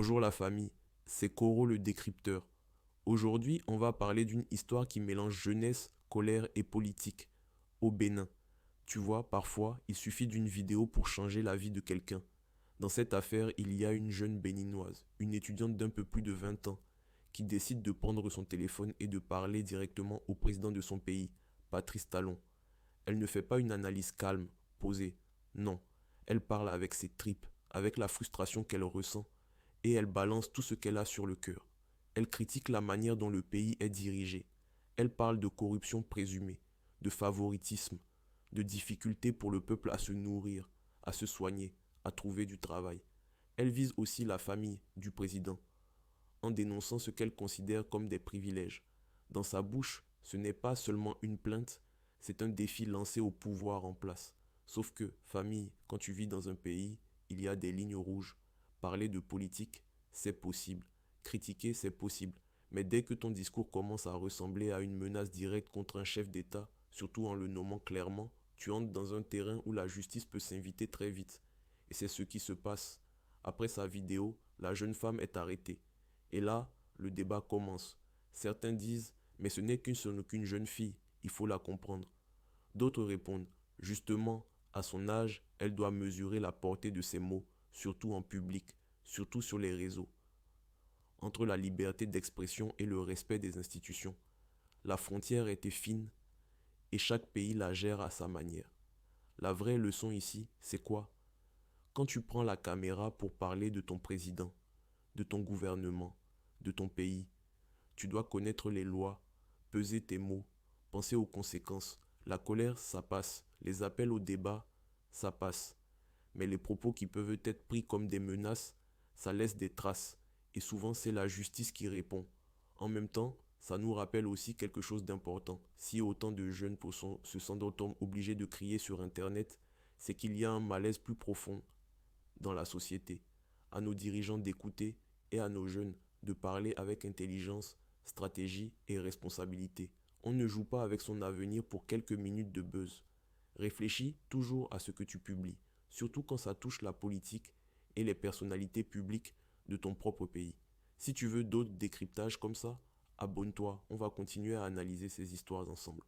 Bonjour la famille, c'est Koro le décrypteur. Aujourd'hui, on va parler d'une histoire qui mélange jeunesse, colère et politique. Au Bénin. Tu vois, parfois, il suffit d'une vidéo pour changer la vie de quelqu'un. Dans cette affaire, il y a une jeune béninoise, une étudiante d'un peu plus de 20 ans, qui décide de prendre son téléphone et de parler directement au président de son pays, Patrice Talon. Elle ne fait pas une analyse calme, posée. Non, elle parle avec ses tripes, avec la frustration qu'elle ressent, et elle balance tout ce qu'elle a sur le cœur. Elle critique la manière dont le pays est dirigé. Elle parle de corruption présumée, de favoritisme, de difficultés pour le peuple à se nourrir, à se soigner, à trouver du travail. Elle vise aussi la famille du président, en dénonçant ce qu'elle considère comme des privilèges. Dans sa bouche, ce n'est pas seulement une plainte, c'est un défi lancé au pouvoir en place. Sauf que, famille, quand tu vis dans un pays, il y a des lignes rouges. Parler de politique, c'est possible. Critiquer, c'est possible. Mais dès que ton discours commence à ressembler à une menace directe contre un chef d'État, surtout en le nommant clairement, tu entres dans un terrain où la justice peut s'inviter très vite. Et c'est ce qui se passe. Après sa vidéo, la jeune femme est arrêtée. Et là, le débat commence. Certains disent, mais ce n'est qu'une jeune fille, il faut la comprendre. D'autres répondent, justement, à son âge, elle doit mesurer la portée de ses mots, surtout en public, surtout sur les réseaux. Entre la liberté d'expression et le respect des institutions, la frontière était fine et chaque pays la gère à sa manière. La vraie leçon ici, c'est quoi? Quand tu prends la caméra pour parler de ton président, de ton gouvernement, de ton pays, tu dois connaître les lois, peser tes mots, penser aux conséquences. La colère, ça passe. Les appels au débat, ça passe. Mais les propos qui peuvent être pris comme des menaces, ça laisse des traces. Et souvent, c'est la justice qui répond. En même temps, ça nous rappelle aussi quelque chose d'important. Si autant de jeunes se sentent autant obligés de crier sur Internet, c'est qu'il y a un malaise plus profond dans la société. À nos dirigeants d'écouter et à nos jeunes de parler avec intelligence, stratégie et responsabilité. On ne joue pas avec son avenir pour quelques minutes de buzz. Réfléchis toujours à ce que tu publies, surtout quand ça touche la politique et les personnalités publiques de ton propre pays. Si tu veux d'autres décryptages comme ça, abonne-toi, on va continuer à analyser ces histoires ensemble.